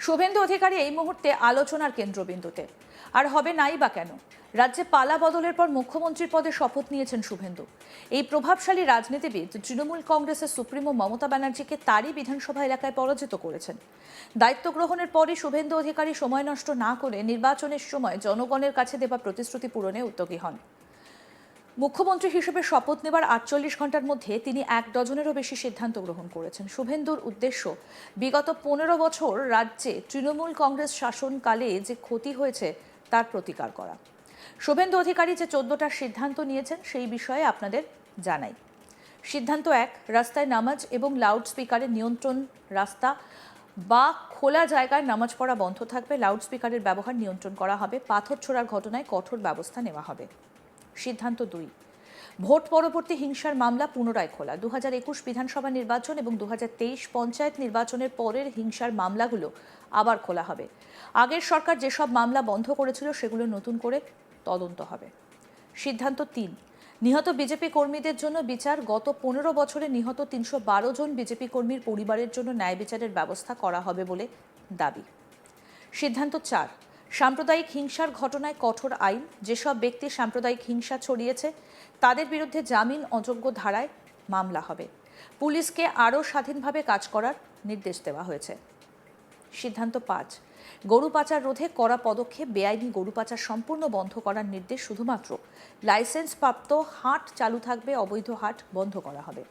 শুভেন্দু অধিকারী এই মুহূর্তে আলোচনার কেন্দ্রবিন্দুতে। আর হবে নাই বা কেন? রাজ্যে পালা বদলের পর মুখ্যমন্ত্রীর পদে শপথ নিয়েছেন শুভেন্দু। এই প্রভাবশালী রাজনীতিবিদ তৃণমূল কংগ্রেসের সুপ্রিমো মমতা ব্যানার্জিকে তারই বিধানসভা এলাকায় পরাজিত করেছেন। দায়িত্ব গ্রহণের পরই শুভেন্দু অধিকারী সময় নষ্ট না করে নির্বাচনের সময় জনগণের কাছে দেওয়া প্রতিশ্রুতি পূরণে উদ্যোগী হন। মুখ্যমন্ত্রী হিসেবে শপথ নেবার ৪৮ ঘন্টার মধ্যে তিনি ১ ডজনেরও বেশি সিদ্ধান্ত গ্রহণ করেছেন। শুভেন্দুর উদ্দেশ্য বিগত ১৫ বছর রাজ্যে তৃণমূল কংগ্রেস শাসনকালে যে ক্ষতি হয়েছে তার প্রতিকার করা। শুভেন্দু অধিকারী যে ১৪টা সিদ্ধান্ত নিয়েছেন সেই বিষয়ে আপনাদের জানাই। সিদ্ধান্ত ১, রাস্তায় নামাজ এবং লাউড স্পিকারের নিয়ন্ত্রণ। রাস্তা বা খোলা জায়গায় নামাজ পড়া বন্ধ থাকবে, লাউড স্পিকারের ব্যবহার নিয়ন্ত্রণ করা হবে, পাথর ছোড়ার ঘটনায় কঠোর ব্যবস্থা নেওয়া হবে। সিদ্ধান্ত ২, ভোট পরবর্তী হিংসার মামলা পুনরায় খোলা। ২০২১ বিধানসভা নির্বাচন এবং ২০২৩ পঞ্চায়েত নির্বাচনের পরের হিংসার মামলাগুলো আবার খোলা হবে। আগের সরকার যেসব মামলা বন্ধ করেছিল সেগুলো নতুন করে তদন্ত হবে। সিদ্ধান্ত ৩, নিহত বিজেপি কর্মীদের জন্য বিচার। গত ১৫ বছরে নিহত ৩১২ জন বিজেপি কর্মীর পরিবারের জন্য ন্যায় বিচারের ব্যবস্থা করা হবে বলে দাবি। সিদ্ধান্ত ৪, সাম্প্রদায়িক হিংসার ঘটনায় কঠোর আইন। যেসব ব্যক্তি সাম্প্রদায়িক হিংসা ছড়িয়েছে তাদের বিরুদ্ধে জামিন অযোগ্য ধারায় মামলা হবে। পুলিশকে আরও স্বাধীনভাবে কাজ করার নির্দেশ দেওয়া হয়েছে। সিদ্ধান্ত ৫, গরু পাচার রোধে কড়া পদক্ষেপ। বেআইনি গরু পাচার সম্পূর্ণ বন্ধ করার নির্দেশ। শুধুমাত্র লাইসেন্সপ্রাপ্ত হাট চালু থাকবে, অবৈধ হাট বন্ধ করা হবে।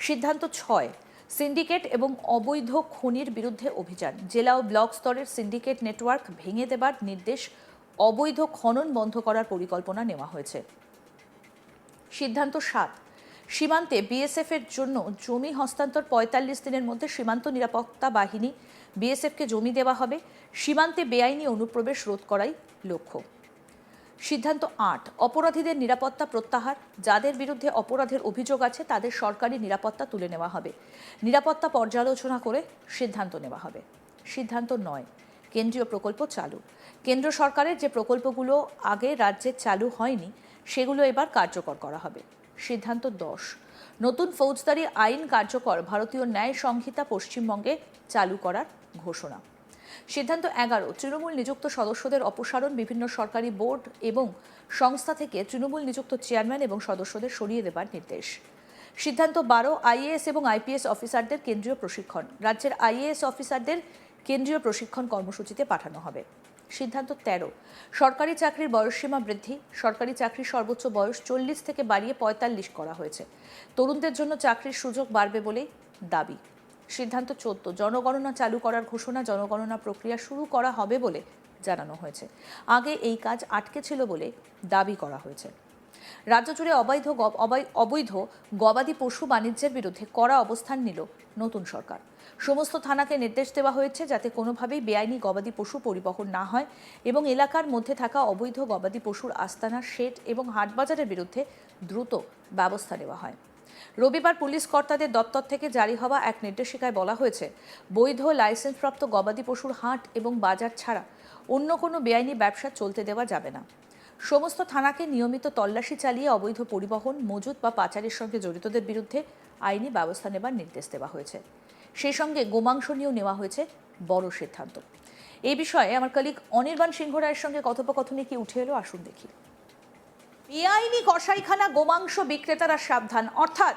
সিদ্ধান্ত ৬, সিন্ডিকেট এবং অবৈধ খনির বিরুদ্ধে অভিযান। জেলা ও ব্লক স্তরের সিন্ডিকেট নেটওয়ার্ক ভেঙে দেবার নির্দেশ। অবৈধ খনন বন্ধ করার পরিকল্পনা নেওয়া হয়েছে। সিদ্ধান্ত ৭, সীমান্তে বিএসএফ এর জন্য জমি হস্তান্তর। ৪৫ দিনের মধ্যে সীমান্ত নিরাপত্তা বাহিনী বিএসএফকে জমি দেওয়া হবে। সীমান্তে বেআইনি অনুপ্রবেশ রোধ করাই লক্ষ্য। সিদ্ধান্ত ৮, অপরাধীদের নিরাপত্তা প্রত্যাহার। যাদের বিরুদ্ধে অপরাধের অভিযোগ আছে তাদের সরকারি নিরাপত্তা তুলে নেওয়া হবে। নিরাপত্তা পর্যালোচনা করে সিদ্ধান্ত নেওয়া হবে। সিদ্ধান্ত ৯, কেন্দ্রীয় প্রকল্প চালু। কেন্দ্র সরকারের যে প্রকল্পগুলো আগে রাজ্যে চালু হয়নি সেগুলো এবার কার্যকর করা হবে। সিদ্ধান্ত ১০, নতুন ফৌজদারি আইন কার্যকর। ভারতীয় ন্যায় সংহিতা পশ্চিমবঙ্গে চালু করার ঘোষণা। সিদ্ধান্ত ১১, তৃণমূল নিযুক্ত সদস্যদের অপসারণ। বিভিন্ন সরকারি বোর্ড এবং সংস্থা থেকে তৃণমূল নিযুক্ত চেয়ারম্যান এবং সদস্যদের সরিয়ে দেবার নির্দেশ। সিদ্ধান্ত ১২, আইএএস এবং আইপিএস অফিসারদের কেন্দ্রীয় প্রশিক্ষণ। রাজ্যের আইএএস অফিসারদের কেন্দ্রীয় প্রশিক্ষণ কর্মসূচিতে পাঠানো হবে। সিদ্ধান্ত ১৩, সরকারি চাকরির বয়সসীমা বৃদ্ধি। সরকারি চাকরির সর্বোচ্চ বয়স ৪০ থেকে বাড়িয়ে ৪৫ করা হয়েছে। তরুণদের জন্য চাকরির সুযোগ বাড়বে বলেই দাবি। সিদ্ধান্ত ১৪, জনগণনা চালু করার ঘোষণা। জনগণনা প্রক্রিয়া শুরু করা হবে বলে জানানো হয়েছে। আগে এই কাজ আটকে ছিল বলে দাবি করা হয়েছে। রাজ্য জুড়ে অবৈধ গবাদি পশু বাণিজ্যের বিরুদ্ধে কড়া অবস্থান নিল নতুন সরকার। সমস্ত থানাকে নির্দেশ দেওয়া হয়েছে যাতে কোনোভাবেই বেআইনি গবাদি পশু পরিবহন না হয় এবং এলাকার মধ্যে থাকা অবৈধ গবাদি পশুর আস্তানা, শেড এবং হাটবাজারের বিরুদ্ধে দ্রুত ব্যবস্থা নেওয়া হয়। রবিবার পুলিশ কর্তাদের দপ্তর থেকে জারি হওয়া এক নির্দেশিকায় বলা হয়েছে, বৈধ লাইসেন্সপ্রাপ্ত গবাদি পশুর হাট এবং বাজার ছাড়া অন্য কোনো বেআইনি ব্যবসা চলতে দেওয়া যাবে না। সমস্ত থানাকে নিয়মিত তল্লাশি চালিয়ে অবৈধ পরিবহন, মজুত বা পাচারের সঙ্গে জড়িতদের বিরুদ্ধে আইনি ব্যবস্থা নেবার নির্দেশ দেওয়া হয়েছে। সেই সঙ্গে গোমাংস নিয়েও নেওয়া হয়েছে বড় সিদ্ধান্ত। এই বিষয়ে আমার কলিগ অনির্বাণ সিংহ রায়ের সঙ্গে কথোপকথনে কি উঠে এলো আসুন দেখি। বেআইনি কসাইখানা, গোমাংস বিক্রেতারা সাবধান। অর্থাৎ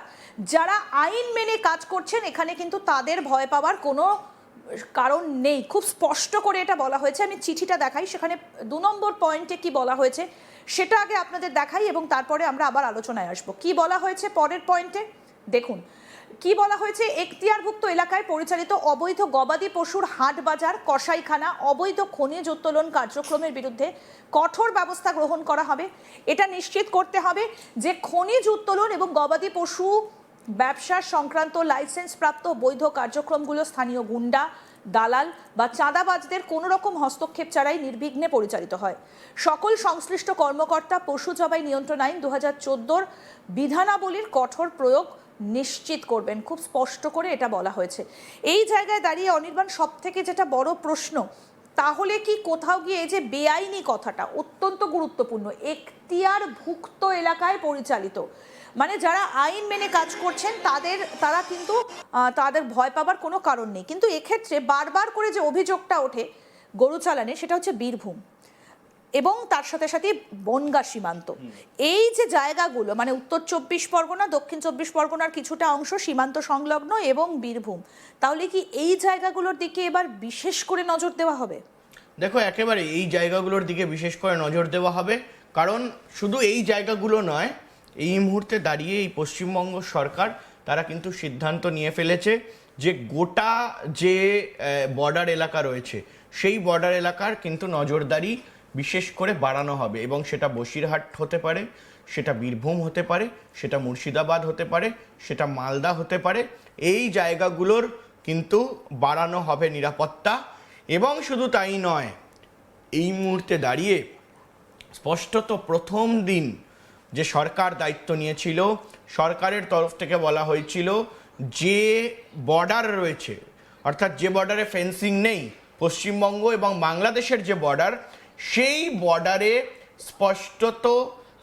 যারা আইন মেনে কাজ করছেন এখানে কিন্তু তাদের ভয় পাওয়ার কোনো কারণ নেই। খুব স্পষ্ট করে এটা বলা হয়েছে। আমি চিঠিটা দেখাই, সেখানে ২ নম্বর পয়েন্টে কি বলা হয়েছে সেটা আগে আপনাদের দেখাই এবং তারপরে আমরা আবার আলোচনায় আসবো। কি বলা হয়েছে পরের পয়েন্টে দেখুন। কি বলা হয়েছে, এখতিয়ারভুক্ত এলাকায় পরিচালিত অবৈধ গবাদি পশুর হাট, বাজার, কসাইখানা, অবৈধ খনিজ উত্তোলন কার্যক্রমের বিরুদ্ধে কঠোর ব্যবস্থা গ্রহণ করা হবে। এটা নিশ্চিত করতে হবে যে খনিজ উত্তোলন এবং গবাদি পশু ব্যবসা সংক্রান্ত লাইসেন্সপ্রাপ্ত বৈধ কার্যক্রমগুলো স্থানীয় গুন্ডা, দালাল বা চাঁদাবাজদের কোনো রকম হস্তক্ষেপ ছাড়াই নির্বিঘ্নে পরিচালিত হয়। সকল সংশ্লিষ্ট কর্মকর্তা পশু জবাই নিয়ন্ত্রণ আইন ২০১৪ বিধানাবলীর কঠোর প্রয়োগ নিশ্চিত করবেন। খুব স্পষ্ট করে এটা বলা হয়েছে। এই জায়গায় দাঁড়িয়ে অনির্বাণ, সব থেকে যেটা বড় প্রশ্ন, তাহলে কি কোথাও গিয়ে এই যে বেআইনি কথাটা অত্যন্ত গুরুত্বপূর্ণ, এখতিয়ারভুক্ত এলাকায় পরিচালিত, মানে যারা আইন মেনে কাজ করছেন তারা কিন্তু তাদের ভয় পাবার কোনো কারণ নেই। কিন্তু এক্ষেত্রে বারবার করে যে অভিযোগটা ওঠে গরু চালানে, সেটা হচ্ছে বীরভূম এবং তার সাথে সাথে বনগাঁ সীমান্ত। এই যে জায়গাগুলো মানে উত্তর 24 পরগনা, দক্ষিণ 24 পরগনার কিছুটা অংশ সীমান্ত সংলগ্ন এবং বীরভূম, তাহলে কি এই জায়গাগুলোর দিকে এবার বিশেষ করে নজর দেওয়া হবে? দেখো, একেবারে এই জায়গাগুলোর দিকে বিশেষ করে নজর দেওয়া হবে, কারণ শুধু এই জায়গাগুলো নয়, এই মুহূর্তে দাঁড়িয়ে এই পশ্চিমবঙ্গ সরকার তারা কিন্তু সিদ্ধান্ত নিয়ে ফেলেছে যে গোটা যে বর্ডার এলাকা রয়েছে সেই বর্ডার এলাকার কিন্তু নজরদারি বিশেষ করে বাড়ানো হবে, এবং সেটা বসিরহাট হতে পারে, সেটা বীরভূম হতে পারে, সেটা মুর্শিদাবাদ হতে পারে, সেটা মালদা হতে পারে। এই জায়গাগুলোর কিন্তু বাড়ানো হবে নিরাপত্তা। এবং শুধু তাই নয়, এই মুহূর্তে দাঁড়িয়ে স্পষ্টত প্রথম দিন যে সরকার দায়িত্ব নিয়েছিল, সরকারের তরফ থেকে বলা হয়েছিল যে বর্ডার রয়েছে, অর্থাৎ যে বর্ডারে ফেন্সিং নেই, পশ্চিমবঙ্গ এবং বাংলাদেশের যে বর্ডার, সেই বর্ডারে স্পষ্টত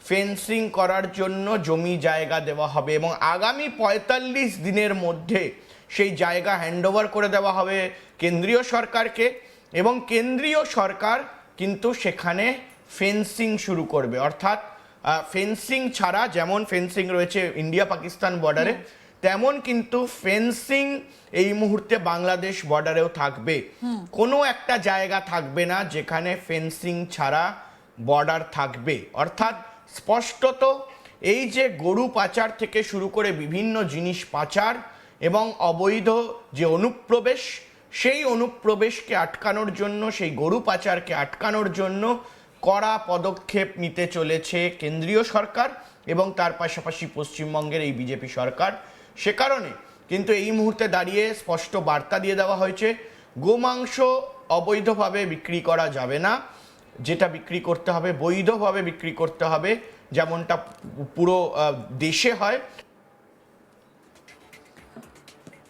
ফেন্সিং করার জন্য জমি জায়গা দেওয়া হবে এবং আগামী ৪৫ দিনের মধ্যে সেই জায়গা হ্যান্ডওভার করে দেওয়া হবে কেন্দ্রীয় সরকারকে, এবং কেন্দ্রীয় সরকার কিন্তু সেখানে ফেন্সিং শুরু করবে। অর্থাৎ ফেন্সিং ছাড়া, যেমন ফেন্সিং রয়েছে ইন্ডিয়া পাকিস্তান বর্ডারে, তেমন কিন্তু ফেন্সিং এই মুহূর্তে বাংলাদেশ বর্ডারেও থাকবে। কোনো একটা জায়গা থাকবে না যেখানে ফেন্সিং ছাড়া বর্ডার থাকবে। অর্থাৎ স্পষ্টত এই যে গরু পাচার থেকে শুরু করে বিভিন্ন জিনিস পাচার এবং অবৈধ যে অনুপ্রবেশ, সেই অনুপ্রবেশকে আটকানোর জন্য, সেই গরু পাচারকে আটকানোর জন্য কড়া পদক্ষেপ নিতে চলেছে কেন্দ্রীয় সরকার এবং তার পাশাপাশি পশ্চিমবঙ্গের এই বিজেপি সরকার। সে কারণে কিন্তু এই মুহূর্তে দাঁড়িয়ে স্পষ্ট বার্তা দিয়ে দেওয়া হয়েছে, গোমাংস অবৈধভাবে বিক্রি করা যাবে না, যেটা বিক্রি করতে হবে বৈধভাবে বিক্রি করতে হবে, যেমনটা পুরো দেশে হয়।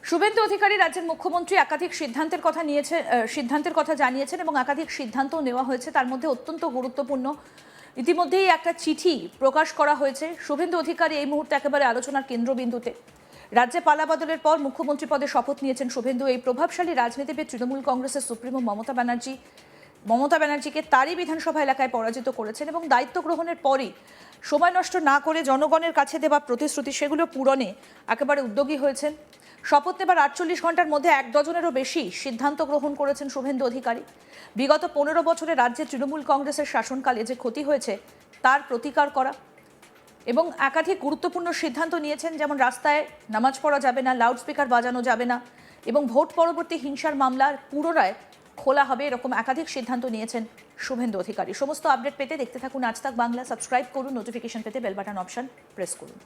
শুভেন্দু অধিকারী রাজ্যের মুখ্যমন্ত্রী একাধিক সিদ্ধান্তের কথা জানিয়েছেন এবং একাধিক সিদ্ধান্ত নেওয়া হয়েছে। তার মধ্যে অত্যন্ত গুরুত্বপূর্ণ, ইতিমধ্যেই একটা চিঠি প্রকাশ করা হয়েছে। শুভেন্দু অধিকারী এই মুহূর্তে একেবারে আলোচনার কেন্দ্রবিন্দুতে। রাজ্যে পালাবদলের পর মুখ্যমন্ত্রী পদে শপথ নিয়েছেন শুভেন্দু। এই প্রভাবশালী রাজনীতিবিদ তৃণমূল কংগ্রেসের সুপ্রিমো মমতা ব্যানার্জিকে তারই বিধানসভা এলাকায় পরাজিত করেছেন এবং দায়িত্ব গ্রহণের পরই সময় নষ্ট না করে জনগণের কাছে দেওয়া প্রতিশ্রুতি সেগুলো পূরণে একেবারে উদ্যোগী হয়েছেন। শপথ নেবার ৪৮ ঘন্টার মধ্যে ১ ডজনেরও বেশি সিদ্ধান্ত গ্রহণ করেছেন শুভেন্দু অধিকারী। বিগত ১৫ বছরে রাজ্যে তৃণমূল কংগ্রেসের শাসনকালে যে ক্ষতি হয়েছে তার প্রতিকার করা এবং একাধিক গুরুত্বপূর্ণ সিদ্ধান্ত নিয়েছেন, যেমন রাস্তায় নামাজ পড়া যাবে না, লাউডস্পিকার বাজানো যাবে না এবং ভোট পরবর্তী হিংসার মামলার পুনরায় খোলা হবে, এরকম একাধিক সিদ্ধান্ত নিয়েছেন শুভেন্দু অধিকারী। সমস্ত আপডেট পেতে দেখতে থাকুন আজ তাক বাংলা, সাবস্ক্রাইব করুন, নোটিফিকেশন পেতে বেল বাটন অপশন প্রেস করুন।